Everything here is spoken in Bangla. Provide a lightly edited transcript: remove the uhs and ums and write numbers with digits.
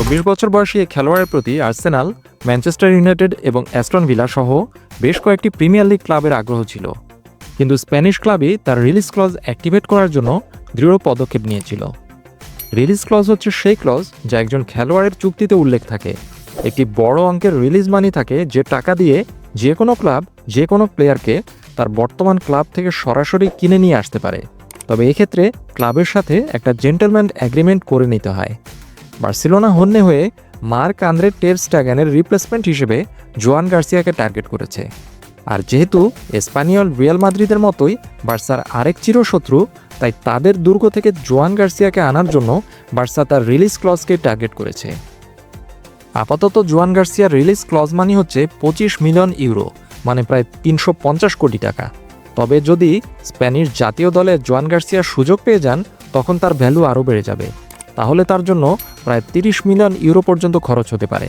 ২৬ বছর বয়সী এই খেলোয়াড়ের প্রতি আর্সেনাল, ম্যানচেস্টার ইউনাইটেড এবং অ্যাস্টন ভিলা সহ বেশ কয়েকটি প্রিমিয়ার লিগ ক্লাবের আগ্রহ ছিল, কিন্তু স্প্যানিশ ক্লাবই তার রিলিজ ক্লজ অ্যাক্টিভেট করার জন্য দৃঢ় পদক্ষেপ নিয়েছিল। রিলিজ ক্লজ হচ্ছে সেই ক্লজ যা একজন খেলোয়াড়ের চুক্তিতে উল্লেখ থাকে। একটি বড় অঙ্কের রিলিজ মানি থাকে, যে টাকা দিয়ে যে কোনো ক্লাব যে কোনো প্লেয়ারকে তার বর্তমান ক্লাব থেকে সরাসরি কিনে নিয়ে আসতে পারে। তবে এক্ষেত্রে ক্লাবের সাথে একটা জেন্টলম্যান অ্যাগ্রিমেন্ট করে নিতে হয়। বার্সেলোনা হন্যে হয়ে মার্ক আন্দ্রে টের স্ট্যাগেনের রিপ্লেসমেন্ট হিসেবে জোয়ান গার্সিয়াকে টার্গেট করেছে। আর যেহেতু স্প্যানিয়ল রিয়াল মাদ্রিদের মতোই বার্সার আরেক চিরশত্রু, তাই তাদের দুর্গ থেকে জোয়ান গার্সিয়াকে আনার জন্য বার্সা তার রিলিজ ক্লজকে টার্গেট করেছে। আপাতত জোয়ান গার্সিয়ার রিলিজ ক্লজ মানি হচ্ছে 25 মিলিয়ন ইউরো, মানে প্রায় 350 কোটি টাকা। তবে যদি স্প্যানিশ জাতীয় দলে জোয়ান গার্সিয়ার সুযোগ পেয়ে যান, তখন তার ভ্যালু আরও বেড়ে যাবে। তাহলে তার জন্য প্রায় 30 মিলিয়ন ইউরো পর্যন্ত খরচ হতে পারে।